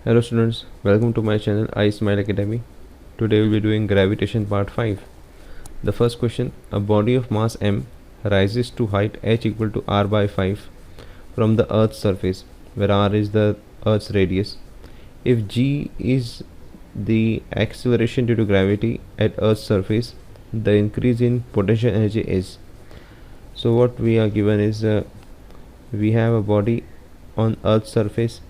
Hello students, welcome to my channel iSmile Academy. Today we will be doing gravitation part 5. The first question, a body of mass m rises to height h equal to r by 5 from the earth's surface, where r is the earth's radius. If g is the acceleration due to gravity at earth's surface, the increase in potential energy is. So what we are given is we have a body on earth's surface.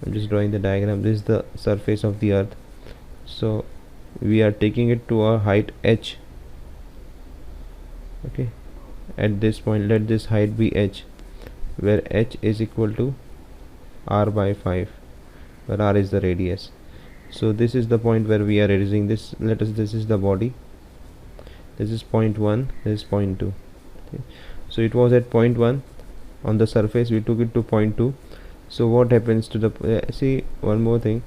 I'm just drawing the diagram. This is the surface of the earth, so we are taking it to a height h. Okay, at this point let this height be h, where h is equal to r by 5, where r is the radius. So this is the point where we are reducing this. This is the body, this is point 1, this is point 2. Okay. So it was at point 1 on the surface, we took it to point 2. So what happens to the see, one more thing,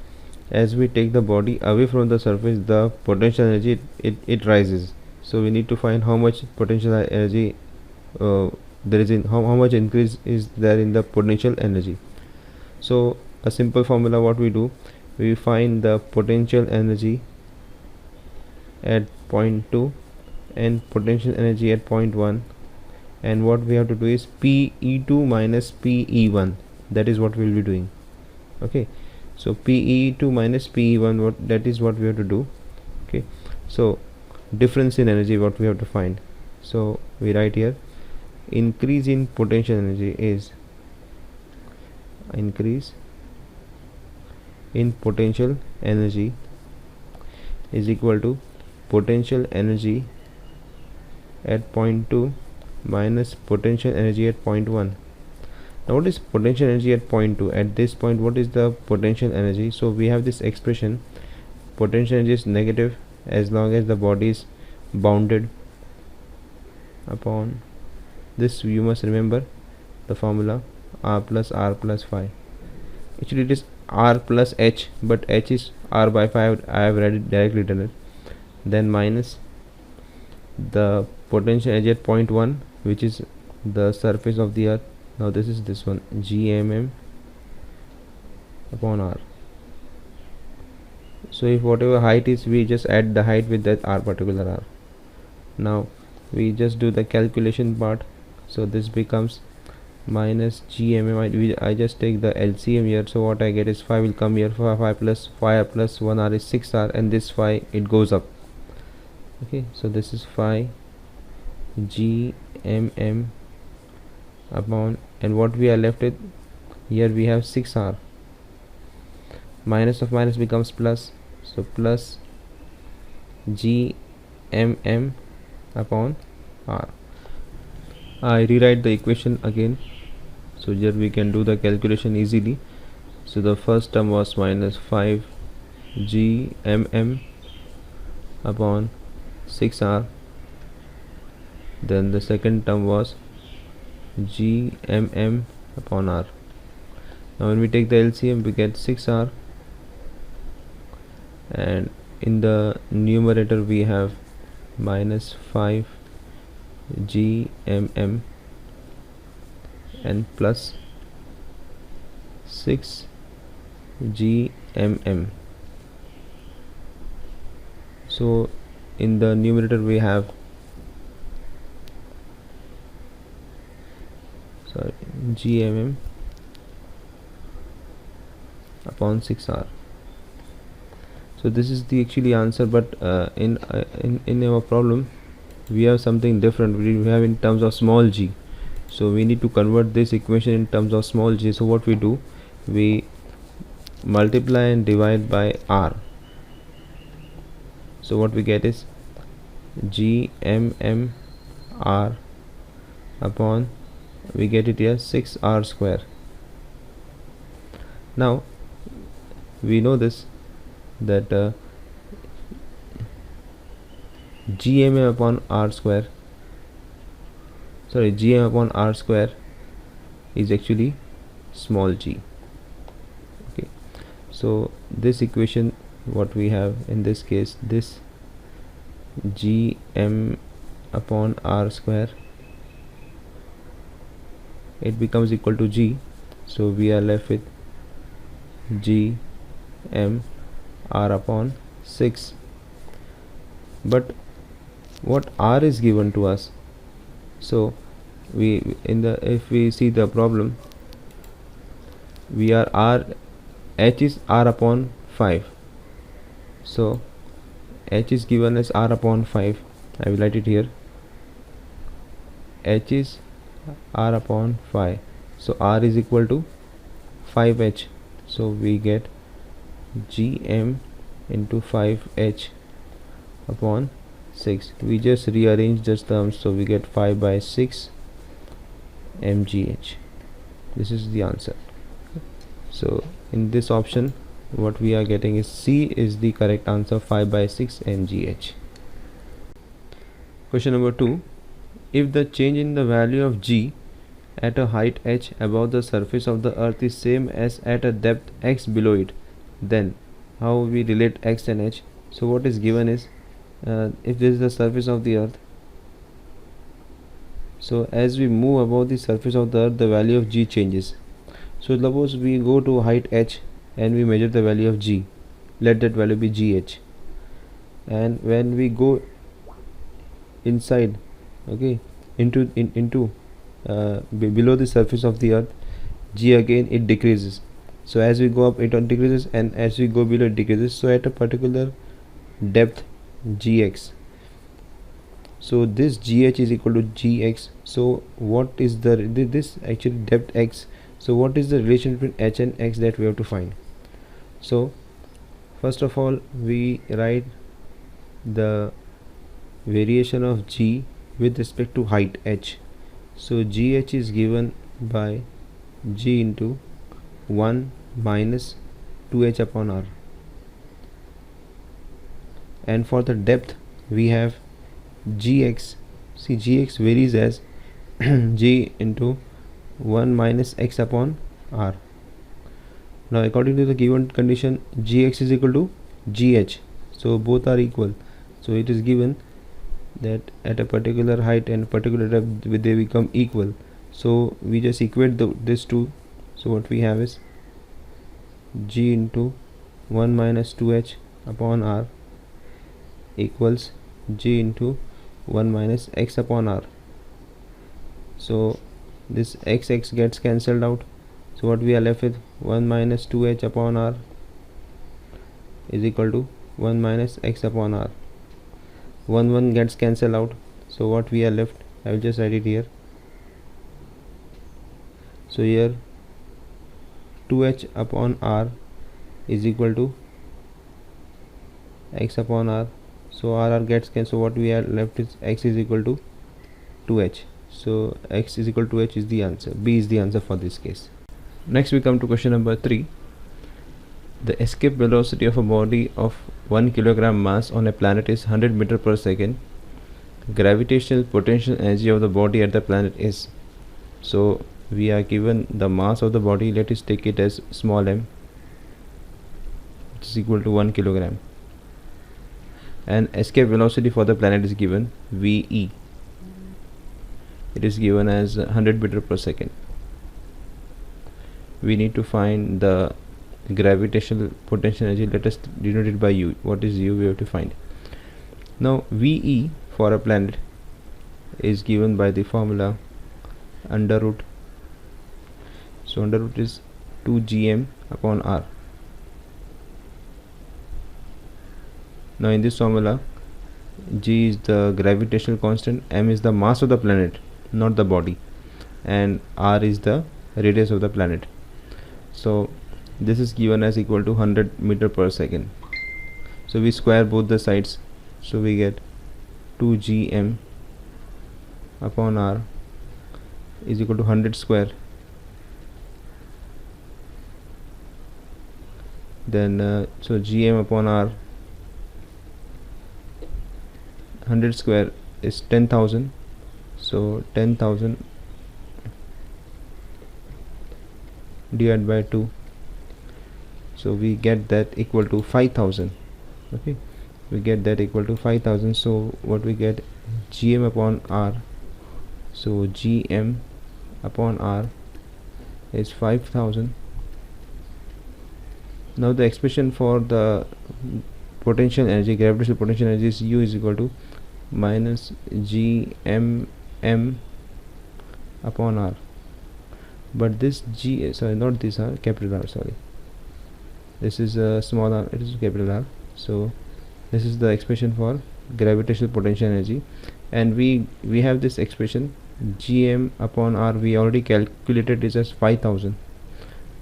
as we take the body away from the surface, the potential energy it rises. So we need to find how much potential energy there is in how much increase is there in the potential energy. So a simple formula, what we do, we find the potential energy at point 2 and potential energy at point 1, and what we have to do is PE2 minus PE1. That is what we will be doing. Okay, so PE2 minus PE1, what that is what we have to do. Okay, so difference in energy, what we have to find. So we write here, increase in potential energy is increase in potential energy is equal to potential energy at point 2 minus potential energy at point 1. Now what is potential energy at point 2? At this point, what is the potential energy? So we have this expression, potential energy is negative as long as the body is bounded upon this. You must remember the formula, r plus phi. Actually it is r plus h, but h is r by 5. I have read it directly done it. Then minus the potential energy at point 1, which is the surface of the earth. Now this is this one, gmm upon r. So if whatever height is, we just add the height with that r, particular r. Now we just do the calculation part. So this becomes minus gmm. I just take the LCM here. So what I get is 5 will come here. 5 plus 1r is 6r, and this 5 it goes up. Okay, so this is 5 gmm upon, and what we are left with here, we have 6r. Minus of minus becomes plus, so plus gmm upon r. I rewrite the equation again, so here we can do the calculation easily. So the first term was minus 5 gmm upon 6r, then the second term was gmm upon r. Now when we take the LCM, we get 6r, and in the numerator we have minus 5 gmm and plus 6 gmm. So in the numerator we have gmm upon 6r. So this is the actually answer, but in our problem we have something different. We have in terms of small g, so we need to convert this equation in terms of small g. So what we do, we multiply and divide by r. So what we get is gmm r upon, we get it here 6r square. Now we know this, that gmm upon r square, gm upon r square is actually small g. Okay, so this equation, what we have in this case, this gm upon r square, it becomes equal to g. So we are left with g m r upon 6. But what r is given to us, so if we see the problem, we are h is r upon 5. So h is given as r upon 5. I will write it here. H is r upon 5. So r is equal to 5h. So we get gm into 5h upon 6. We just rearrange the terms, so we get 5 by 6 mgh. This is the answer. So in this option, what we are getting is C is the correct answer, 5 by 6 mgh. Question number 2. If the change in the value of g at a height h above the surface of the earth is same as at a depth x below it, then how we relate x and h? So what is given is, if this is the surface of the earth, so as we move above the surface of the earth, the value of g changes. So suppose we go to height h and we measure the value of g, let that value be gh, and when we go inside, okay, into below the surface of the earth, g again it decreases. So as we go up it decreases, and as we go below it decreases. So at a particular depth gx, so this gh is equal to gx. So what is this actually depth x? So what is the relation between h and x that we have to find? So first of all, we write the variation of g with respect to height h. So gh is given by g into 1 minus 2h upon r, and for the depth we have gx. See, gx varies as g into 1 minus x upon r. Now according to the given condition, gx is equal to gh, so both are equal. So it is given that at a particular height and particular depth they become equal. So we just equate this two. So what we have is g into 1 minus 2h upon r equals g into 1 minus x upon r. So this x gets cancelled out. So what we are left with, 1 minus 2h upon r is equal to 1 minus x upon r. 1 gets cancelled out. So what we are left, I will just write it here. So here 2h upon r is equal to x upon r. So r gets cancelled. So what we are left is x is equal to 2h. So x is equal to h is the answer. B is the answer for this case. Next we come to question number 3. The escape velocity of a body of 1 kilogram mass on a planet is 100 meter per second. Gravitational potential energy of the body at the planet is. So we are given the mass of the body. Let us take it as small m, which is equal to 1 kilogram. And escape velocity for the planet is given ve. It is given as 100 meter per second. We need to find the gravitational potential energy. Let us denote it by u. What is u? We have to find. Now ve for a planet is given by the formula under root. So under root is 2 gm upon r. Now in this formula, g is the gravitational constant, m is the mass of the planet, not the body, and r is the radius of the planet. So this is given as equal to 100 meter per second. So we square both the sides, so we get 2 gm upon r is equal to 100 square. Then so gm upon r, 100 square is 10,000. So 10,000 divided by 2. So we get that equal to 5,000. Okay, we get that equal to 5,000. So what we get, gm upon r. So gm upon r is 5,000 Now the expression for the potential energy, gravitational potential energy, is U is equal to minus Gmm upon R. But this G, sorry, not this R, capital R, sorry, this is a small r, it is capital R. So this is the expression for gravitational potential energy, and we have this expression Gm upon R. We already calculated this as 5000.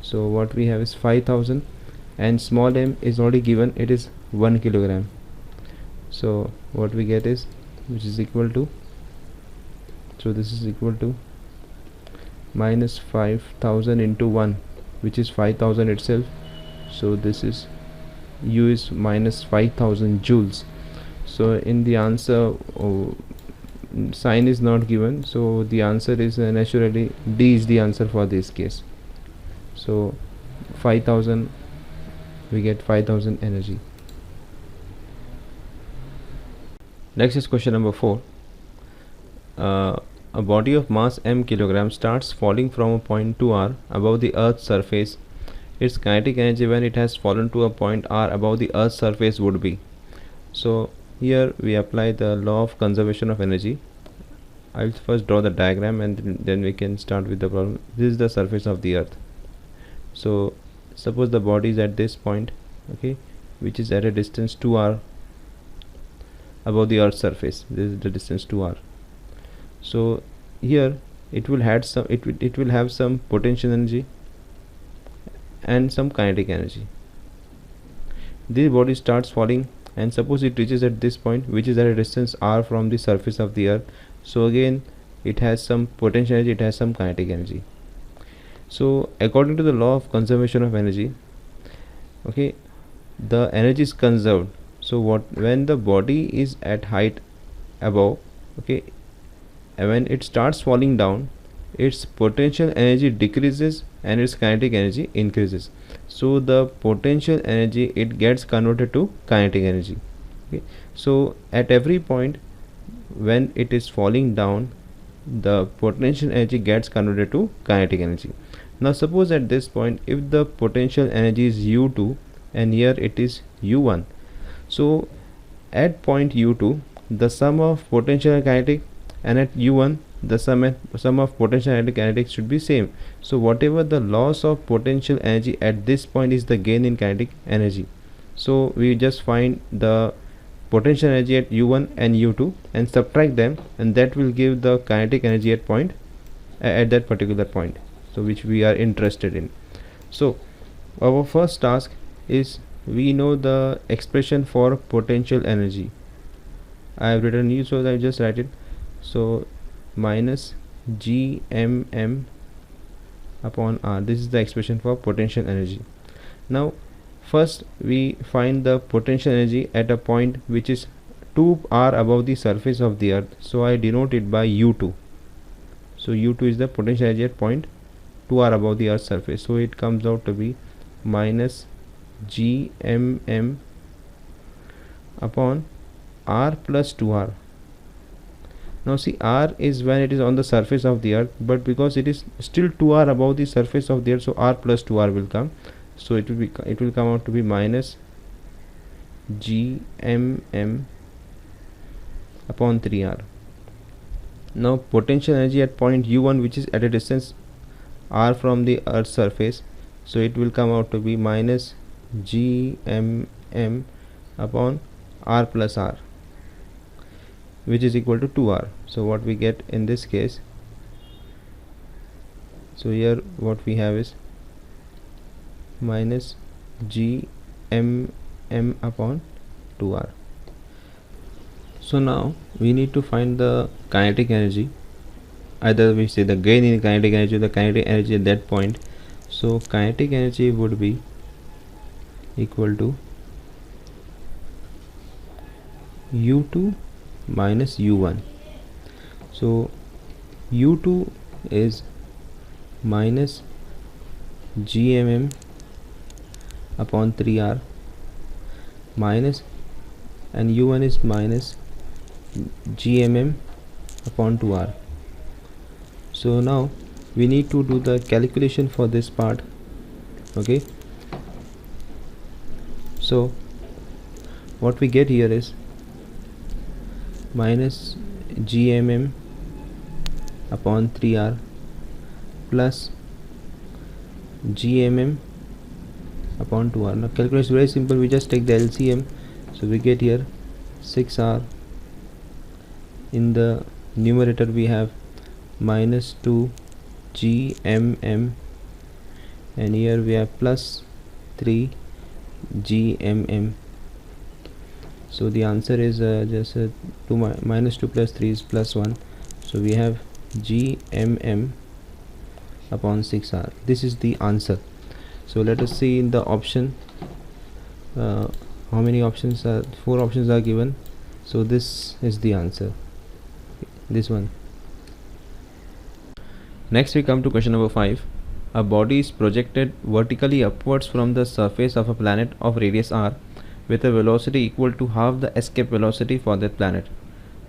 So what we have is 5000, and small m is already given, it is 1 kilogram. So what we get is, which is equal to, so this is equal to minus 5000 into 1, which is 5000 itself. So this is U is minus 5000 joules. So in the answer, sign is not given, so the answer is naturally D is the answer for this case. So 5000, we get 5000 energy. Next is question number 4. A body of mass m kilogram starts falling from a point 2r above the earth's surface. Its kinetic energy when it has fallen to a point r above the earth's surface would be. So here we apply the law of conservation of energy. I will first draw the diagram and then we can start with the problem. This is the surface of the earth. So suppose the body is at this point, okay, which is at a distance 2r above the earth's surface. This is the distance 2r. So here it will have some potential energy and some kinetic energy. This body starts falling, and suppose it reaches at this point, which is at a distance r from the surface of the earth. So again it has some potential energy, it has some kinetic energy. So according to the law of conservation of energy, okay, the energy is conserved. So when the body is at height above, okay, and when it starts falling down, its potential energy decreases and its kinetic energy increases. So the potential energy, it gets converted to kinetic energy. Okay. So at every point when it is falling down, the potential energy gets converted to kinetic energy. Now suppose at this point, if the potential energy is U2 and here it is U1, so at point U2 the sum of potential and kinetic, and at U1 the sum of potential and kinetic should be same. So whatever the loss of potential energy at this point is the gain in kinetic energy. So we just find the potential energy at U1 and U2 and subtract them, and that will give the kinetic energy at point at that particular point, so which we are interested in. So our first task is, we know the expression for potential energy. I have written U, so I just write it. So minus Gmm upon R, this is the expression for potential energy. Now first we find the potential energy at a point which is 2r above the surface of the earth, so I denote it by U2. So U2 is the potential energy at point 2r above the earth's surface, so it comes out to be minus Gmm upon R plus 2r. Now see, R is when it is on the surface of the earth, but because it is still 2r above the surface of the earth, so R plus 2r will come. So it will come out to be minus Gmm upon 3r. Now potential energy at point U1, which is at a distance r from the earth's surface, so it will come out to be minus Gmm upon R plus R, which is equal to 2r. So what we get in this case, so here what we have is minus Gmm upon 2r. So now we need to find the kinetic energy, either we say the gain in kinetic energy or the kinetic energy at that point. So kinetic energy would be equal to U2 minus U1. So U2 is minus Gmm upon 3r minus, and U1 is minus Gmm upon 2r. So now we need to do the calculation for this part. Okay, So what we get here is minus gmm upon 3r plus gmm upon 2r. Now calculation is very simple, we just take the LCM. So we get here 6r, in the numerator we have minus 2 gmm, and here we have plus 3 gmm. So the answer is just 2 minus 2 plus 3 is plus 1. So we have gmm upon 6r. This is the answer. So let us see in the option how many options are. 4 options are given. So this is the answer, this one. Next we come to question number 5. A body is projected vertically upwards from the surface of a planet of radius r with a velocity equal to half the escape velocity for that planet.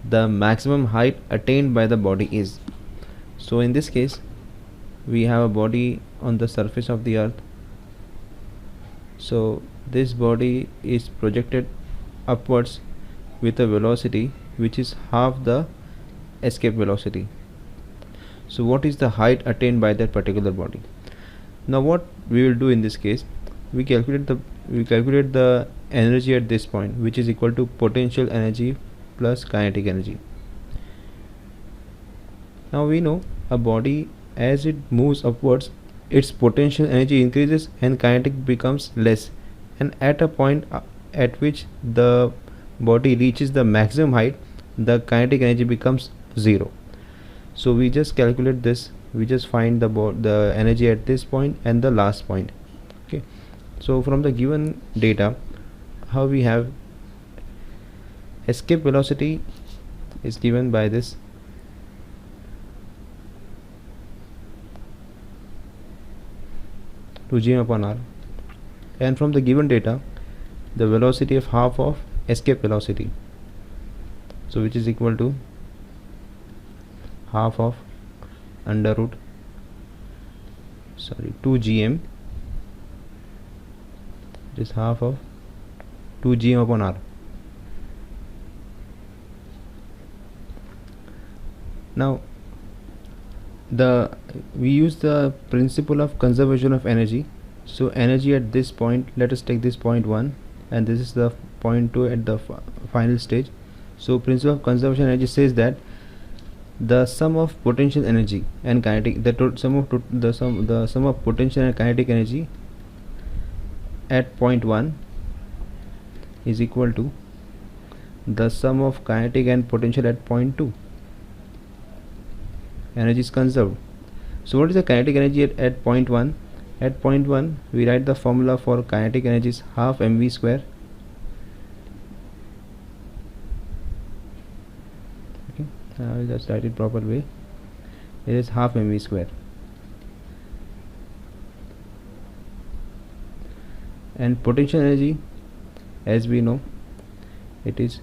The maximum height attained by the body is. So in this case we have a body on the surface of the earth. So this body is projected upwards with a velocity which is half the escape velocity. So what is the height attained by that particular body? Now what we will do in this case, we calculate the energy at this point, which is equal to potential energy plus kinetic energy. Now we know a body, as it moves upwards, its potential energy increases and kinetic becomes less, and at a point at which the body reaches the maximum height, the kinetic energy becomes 0. So we just calculate this, we just find the energy at this point and the last point. Okay, so from the given data, how we have escape velocity is given by this 2gm upon r, and from the given data the velocity of half of escape velocity, so which is equal to half of under root 2gm, it is half of 2gm upon r. Now we use the principle of conservation of energy. So energy at this point, let us take this point 1 and this is the point 2 at the final stage. So principle of conservation energy says that the sum of potential energy and kinetic, the sum of potential and kinetic energy at point 1 is equal to the sum of kinetic and potential at point 2. Energy is conserved. So what is the kinetic energy at point 1? At point 1 we write the formula for kinetic energy is half mv square. Okay, I will just write it proper way. It is half mv square. And potential energy, as we know, it is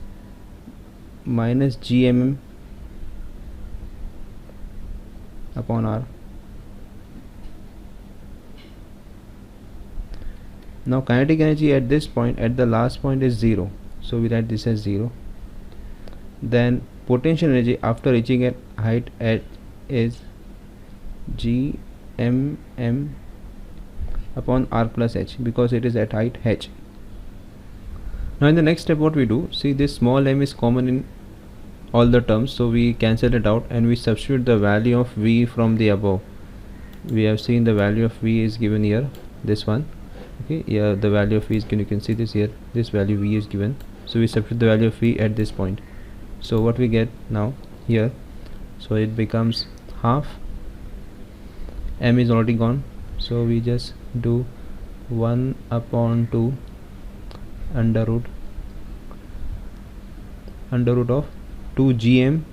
minus gmm upon r. Now kinetic energy at this point, at the last point, is 0, so we write this as 0. Then potential energy after reaching at height at is gmm upon r plus h, because it is at height h. Now in the next step what we do, see this small m is common in all the terms, so we cancel it out and we substitute the value of v from the above. We have seen the value of v is given here, this one. Okay, yeah, the value of v is given, you can see this here, this value v is given, so we substitute the value of v at this point. So what we get now here, so it becomes half, m is already gone, so we just do 1 upon 2 under root of 2gm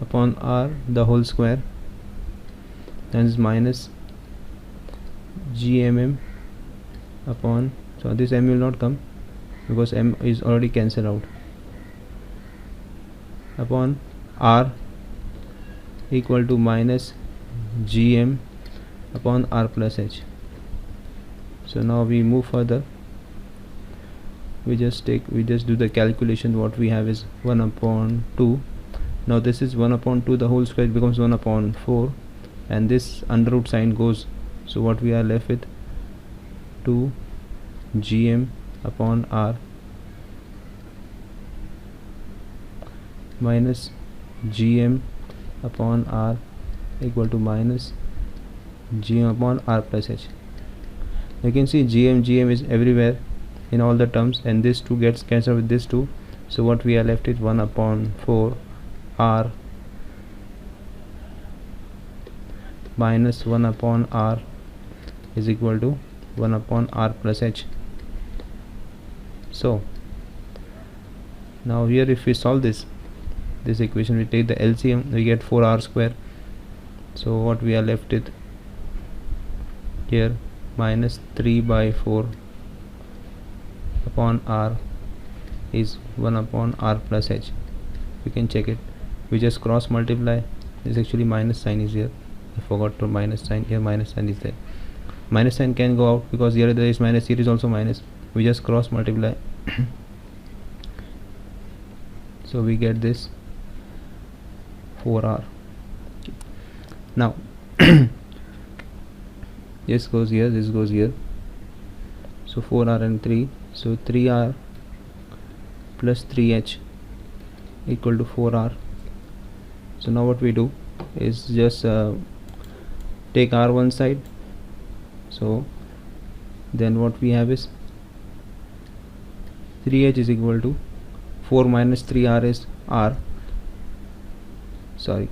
upon r the whole square, and is minus gmm upon, so this m will not come because m is already cancelled out, upon r equal to minus gm upon r plus h. So now we move further. we just do the calculation. What we have is 1 upon 2. Now this is 1 upon 2, the whole square becomes 1 upon 4, and this under root sign goes, so what we are left with 2 gm upon r minus gm upon r equal to minus gm upon r plus h. You can see gm is everywhere in all the terms, and this 2 gets cancelled with this 2, so what we are left with 1 upon 4 r minus 1 upon r is equal to 1 upon r plus h. So now here if we solve this equation, we take the LCM, we get 4r square. So what we are left with here, minus 3 by 4 upon r is 1 upon r plus h. You can check it, we just cross multiply. This actually minus sign is here, I forgot to minus sign here, minus sign is there. Minus sign can go out because here there is minus, here is also minus, we just cross multiply. So we get this 4r. Now this goes here, this goes here, so 4r and 3, so 3r plus 3h equal to 4r. So now what we do is just take r one side, so then what we have is 3h is equal to 4 minus 3r is r, sorry,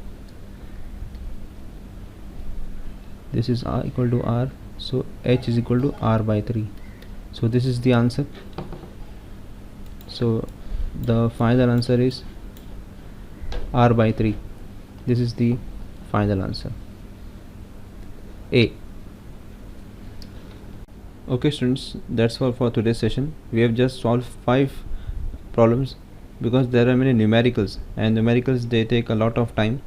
this is r equal to r, so h is equal to r by 3. So this is the answer. So the final answer is r by 3. This is the final answer, A. Okay students, that's all for today's session. We have just solved 5 problems because there are many numericals, and numericals they take a lot of time,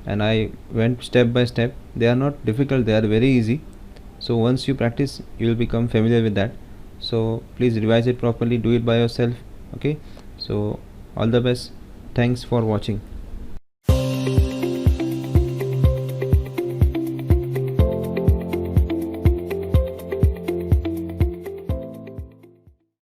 and I went step by step. They are not difficult, they are very easy. So once you practice, you will become familiar with that. So please revise it properly, do it by yourself. Okay, so all the best, thanks for watching.